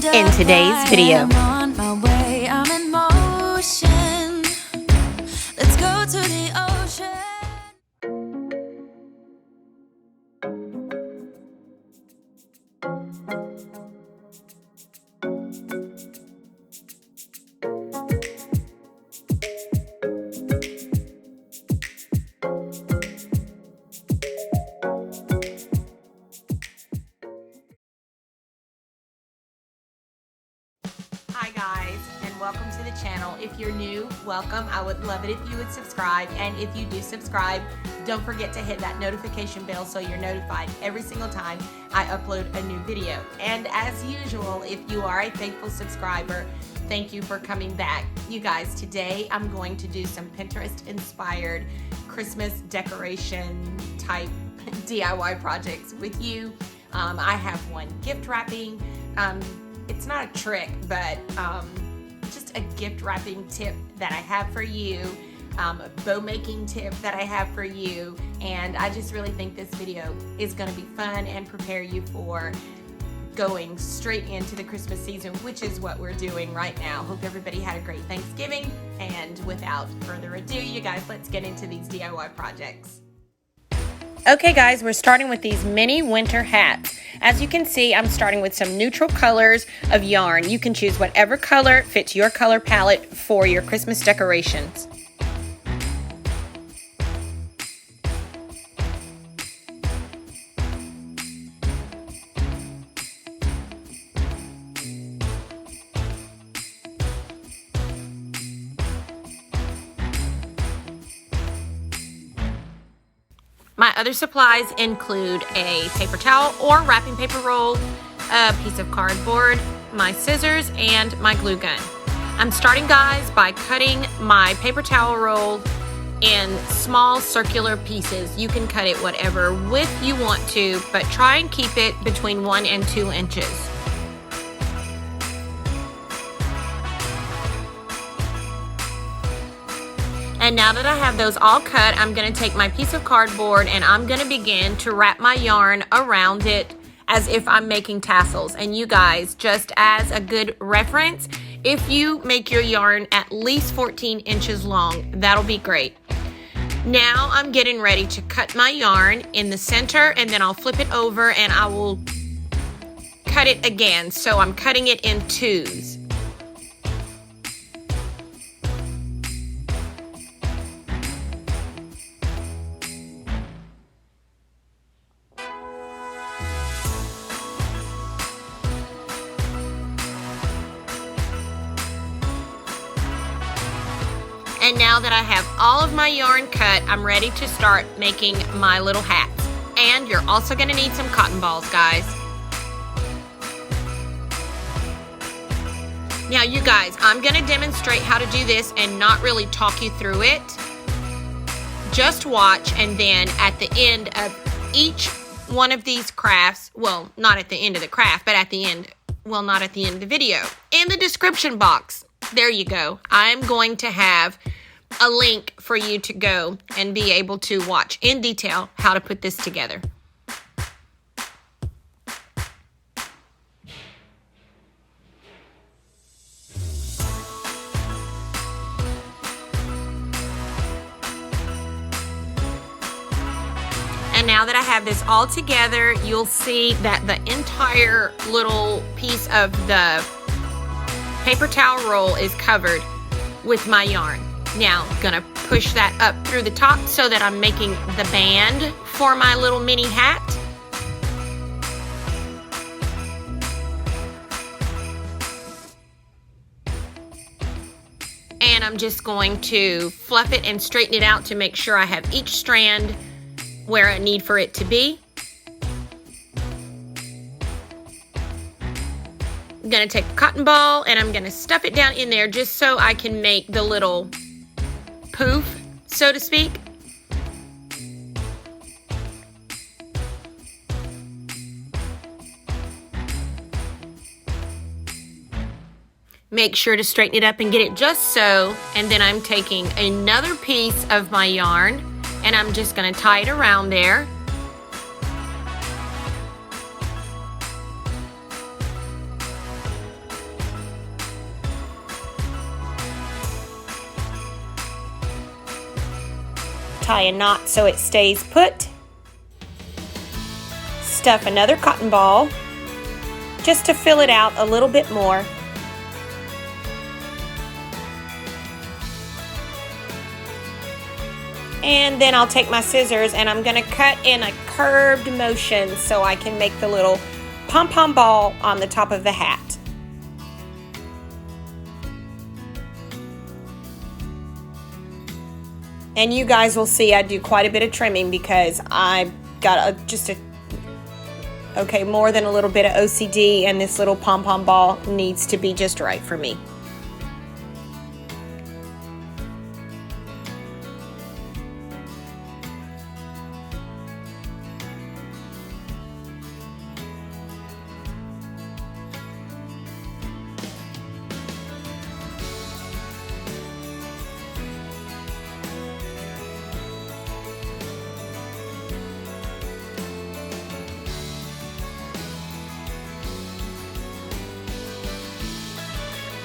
in today's video. I'm on my way, I'm in motion. Let's go to the ocean. Hi guys, and welcome to the channel. If you're new, welcome. I would love it if you would subscribe, and if you do subscribe, don't forget to hit that notification bell so you're notified every single time I upload a new video. And as usual, if you are a faithful subscriber, thank you for coming back. You guys, today I'm going to do some Pinterest inspired Christmas decoration type DIY projects with you. I have one gift wrapping. It's not a trick, but just a gift wrapping tip that I have for you, a bow making tip that I have for you, and I just really think this video is going to be fun and prepare you for going straight into the Christmas season, which is what we're doing right now. Hope everybody had a great Thanksgiving, and without further ado, you guys, let's get into these DIY projects. Okay guys, we're starting with these mini winter hats. As you can see, I'm starting with some neutral colors of yarn. You can choose whatever color fits your color palette for your Christmas decorations. My other supplies include a paper towel or wrapping paper roll, a piece of cardboard, my scissors, and my glue gun. I'm starting, guys, by cutting my paper towel roll in small circular pieces. You can cut it whatever width you want to, but try and keep it between 1 and 2 inches. And now that I have those all cut, I'm going to take my piece of cardboard and I'm going to begin to wrap my yarn around it as if I'm making tassels. And you guys, just as a good reference, if you make your yarn at least 14 inches long, that'll be great. Now I'm getting ready to cut my yarn in the center, and then I'll flip it over and I will cut it again. So I'm cutting it in twos. And now that I have all of my yarn cut, I'm ready to start making my little hats. And you're also going to need some cotton balls, guys. Now, you guys, I'm going to demonstrate how to do this and not really talk you through it. Just watch, and then at the end of each one of these crafts, well, not at the end of the craft, but at the end, well, not at the end of the video, in the description box, there you go, I'm going to have a link for you to go and be able to watch in detail how to put this together. And now that I have this all together, you'll see that the entire little piece of the paper towel roll is covered with my yarn. Now, I'm gonna push that up through the top so that I'm making the band for my little mini hat. And I'm just going to fluff it and straighten it out to make sure I have each strand where I need for it to be. I'm gonna take a cotton ball and I'm gonna stuff it down in there just so I can make the little poof, so to speak. Make sure to straighten it up and get it just so, and then I'm taking another piece of my yarn and I'm just going to tie it around there. tie a knot so it stays put. Stuff another cotton ball just to fill it out a little bit more. And then I'll take my scissors and I'm going to cut in a curved motion so I can make the little pom-pom ball on the top of the hat. And you guys will see I do quite a bit of trimming because I've got more than a little bit of OCD, and this little pom-pom ball needs to be just right for me.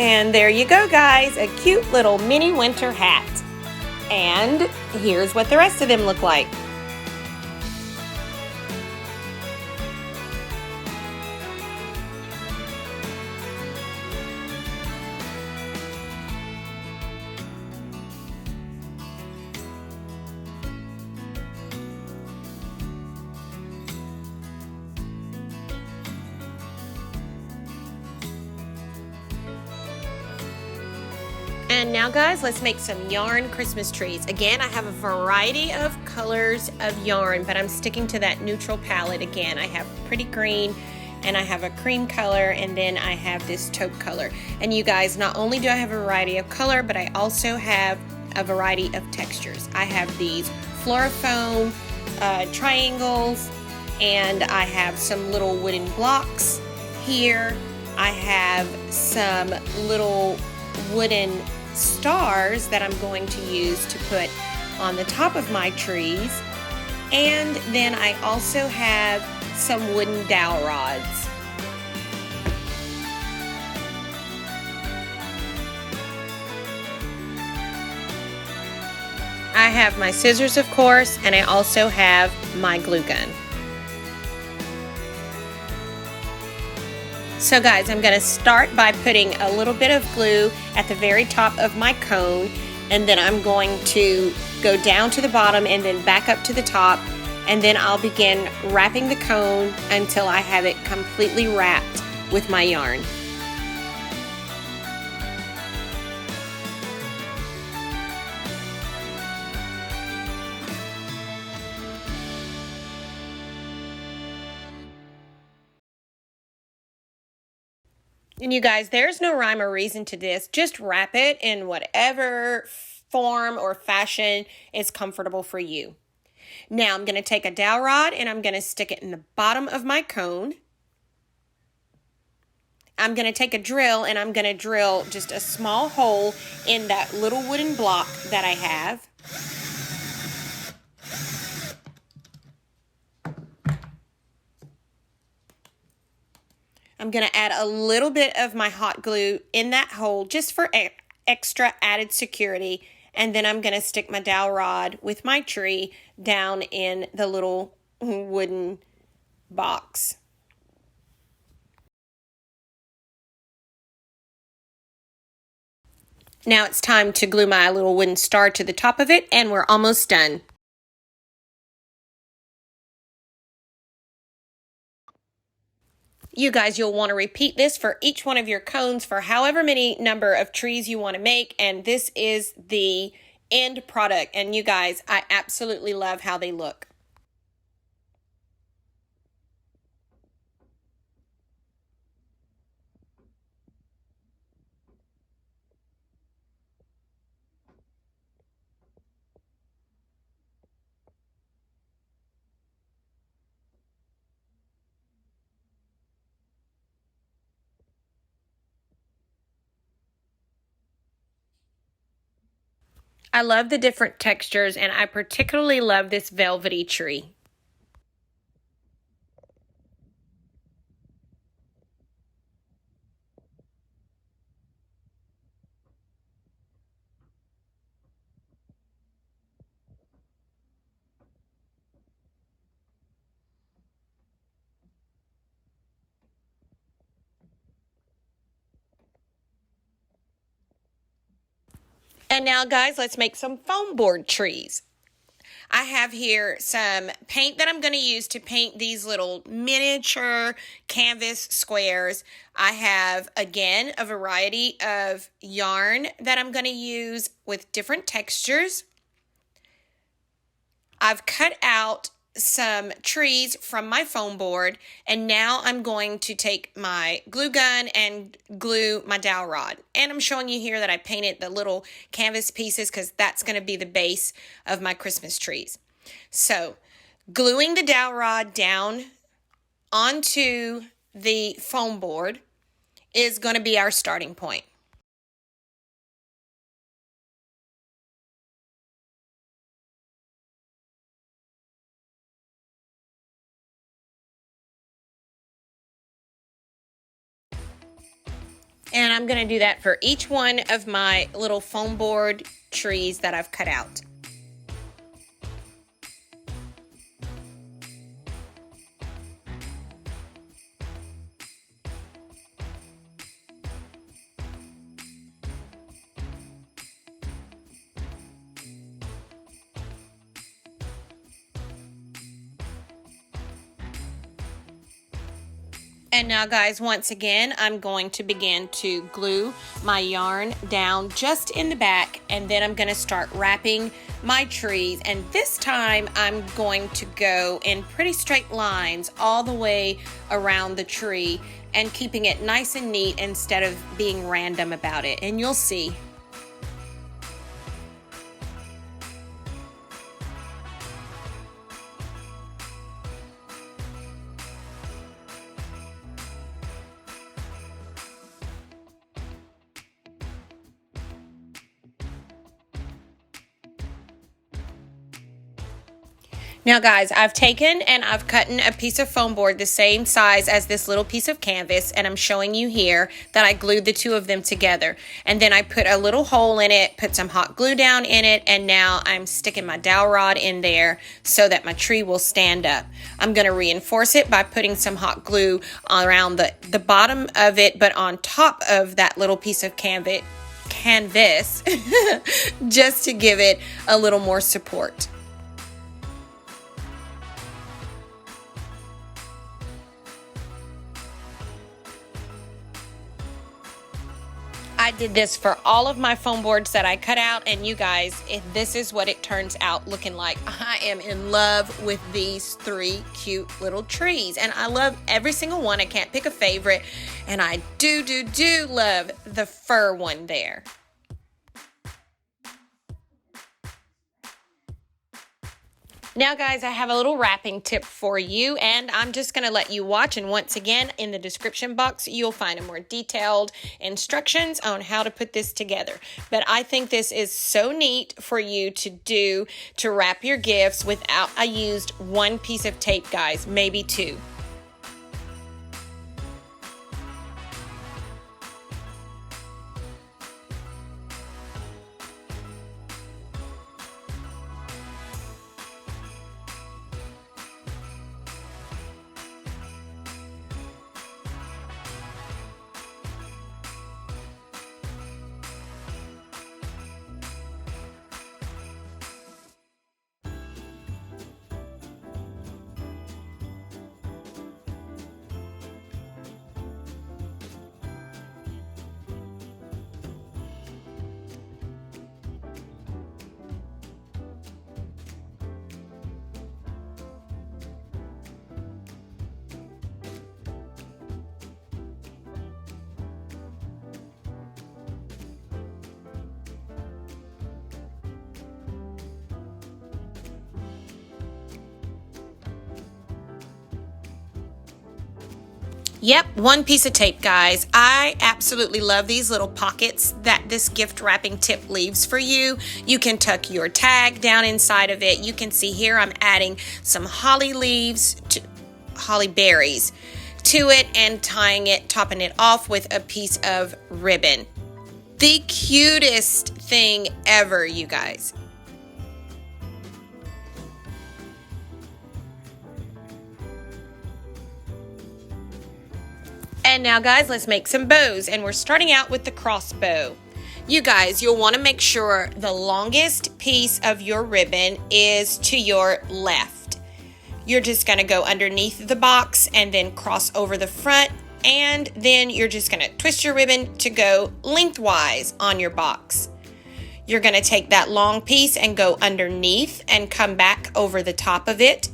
And there you go, guys, a cute little mini winter hat. And here's what the rest of them look like. And now, guys, let's make some yarn Christmas trees. Again, I have a variety of colors of yarn, but I'm sticking to that neutral palette again. I have pretty green, and I have a cream color, and then I have this taupe color. And you guys, not only do I have a variety of color, but I also have a variety of textures. I have these Florifoam triangles, and I have some little wooden blocks here. I have some little wooden stars that I'm going to use to put on the top of my trees, and then I also have some wooden dowel rods. I have my scissors, of course, and I also have my glue gun. So guys, I'm going to start by putting a little bit of glue at the very top of my cone, and then I'm going to go down to the bottom and then back up to the top, and then I'll begin wrapping the cone until I have it completely wrapped with my yarn. And you guys, there's no rhyme or reason to this. Just wrap it in whatever form or fashion is comfortable for you. Now I'm going to take a dowel rod and I'm going to stick it in the bottom of my cone. I'm going to take a drill and I'm going to drill just a small hole in that little wooden block that I have. I'm going to add a little bit of my hot glue in that hole just for extra added security. And then I'm going to stick my dowel rod with my tree down in the little wooden box. Now it's time to glue my little wooden star to the top of it, and we're almost done. You guys, you'll want to repeat this for each one of your cones for however many number of trees you want to make, and this is the end product. And you guys, I absolutely love how they look. I love the different textures, and I particularly love this velvety tree. And now, guys, let's make some foam board trees. I have here some paint that I'm going to use to paint these little miniature canvas squares. I have, again, a variety of yarn that I'm going to use with different textures. I've cut out some trees from my foam board, and now I'm going to take my glue gun and glue my dowel rod. And I'm showing you here that I painted the little canvas pieces because that's going to be the base of my Christmas trees. So, gluing the dowel rod down onto the foam board is going to be our starting point. And I'm going to do that for each one of my little foam board trees that I've cut out. And now, guys, once again, I'm going to begin to glue my yarn down just in the back, and then I'm going to start wrapping my trees. And this time, I'm going to go in pretty straight lines all the way around the tree and keeping it nice and neat instead of being random about it. And you'll see. Now, guys, I've taken and I've cut a piece of foam board the same size as this little piece of canvas, and I'm showing you here that I glued the two of them together. And then I put a little hole in it, put some hot glue down in it, and now I'm sticking my dowel rod in there so that my tree will stand up. I'm going to reinforce it by putting some hot glue around the bottom of it, but on top of that little piece of canvas just to give it a little more support. I did this for all of my foam boards that I cut out, and you guys, this is what it turns out looking like. I am in love with these three cute little trees, and I love every single one. I can't pick a favorite, and I do love the fir one there. Now, guys, I have a little wrapping tip for you, and I'm just going to let you watch. And once again, in the description box, you'll find a more detailed instructions on how to put this together. But I think this is so neat for you to do to wrap your gifts without, I used one piece of tape, guys, maybe two. Yep, one piece of tape, guys. I absolutely love these little pockets that this gift wrapping tip leaves for you. You can tuck your tag down inside of it. You can see here I'm adding some holly leaves, holly berries to it, and topping it off with a piece of ribbon. The cutest thing ever, you guys. And now, guys, let's make some bows, and we're starting out with the crossbow. You guys, you'll want to make sure the longest piece of your ribbon is to your left. You're just going to go underneath the box and then cross over the front, and then you're just going to twist your ribbon to go lengthwise on your box. You're going to take that long piece and go underneath and come back over the top of it.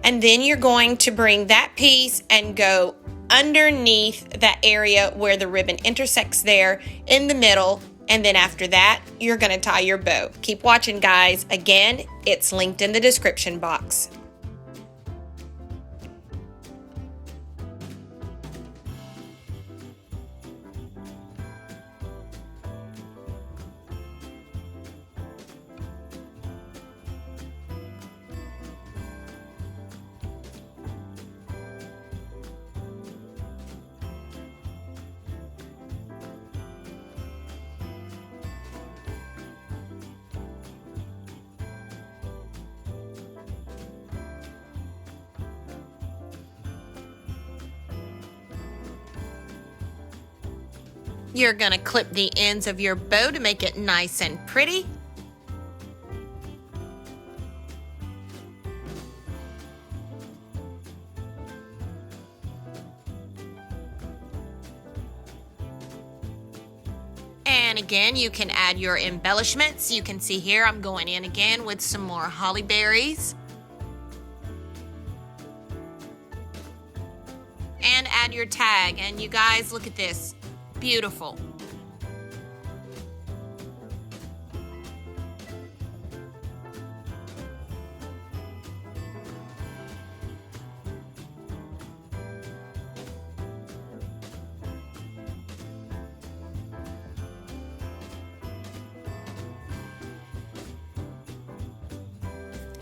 And then you're going to bring that piece and go underneath that area where the ribbon intersects there in the middle. And then after that, you're going to tie your bow. Keep watching, guys. Again, it's linked in the description box. You're going to clip the ends of your bow to make it nice and pretty. And again, you can add your embellishments. You can see here I'm going in again with some more holly berries. And add your tag. And you guys, look at this. Beautiful.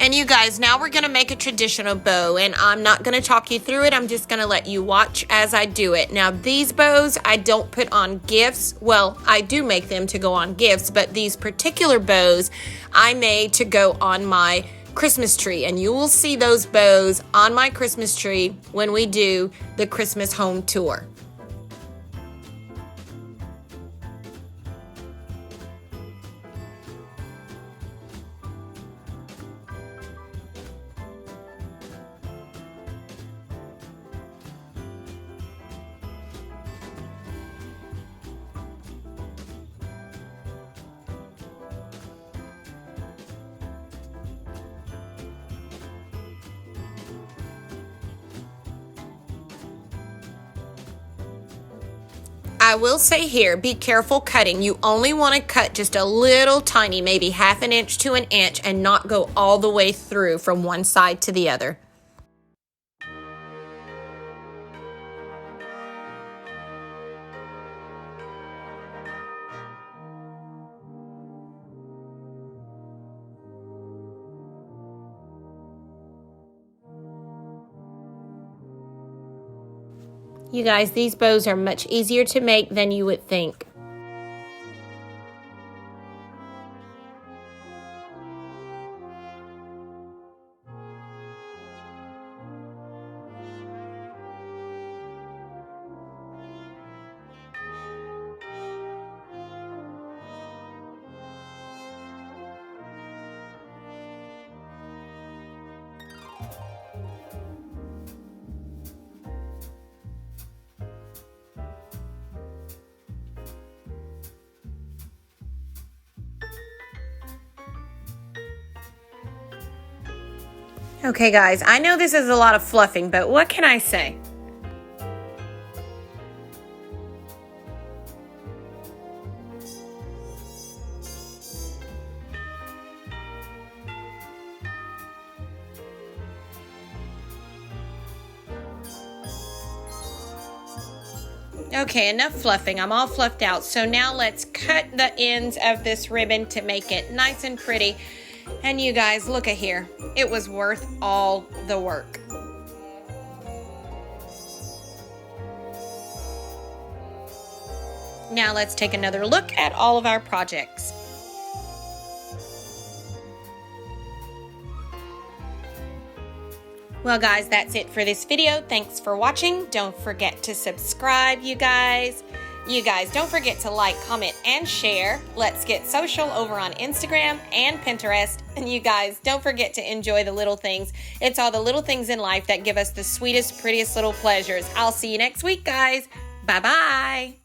And you guys, now we're going to make a traditional bow, and I'm not going to talk you through it. I'm just going to let you watch as I do it. Now, these bows I don't put on gifts. Well, I do make them to go on gifts, but these particular bows I made to go on my Christmas tree, and you will see those bows on my Christmas tree when we do the Christmas home tour. I will say here, be careful cutting. You only want to cut just a little tiny, maybe 1/2 inch to 1 inch, and not go all the way through from one side to the other. You guys, these bows are much easier to make than you would think. Okay, guys, I know this is a lot of fluffing, but what can I say? Okay, enough fluffing. I'm all fluffed out. So now let's cut the ends of this ribbon to make it nice and pretty. And you guys, look at here. It was worth all the work. Now let's take another look at all of our projects. Well, guys, that's it for this video. Thanks for watching. Don't forget to subscribe, you guys. You guys, don't forget to like, comment, and share. Let's get social over on Instagram and Pinterest. And you guys, don't forget to enjoy the little things. It's all the little things in life that give us the sweetest, prettiest little pleasures. I'll see you next week, guys. Bye-bye.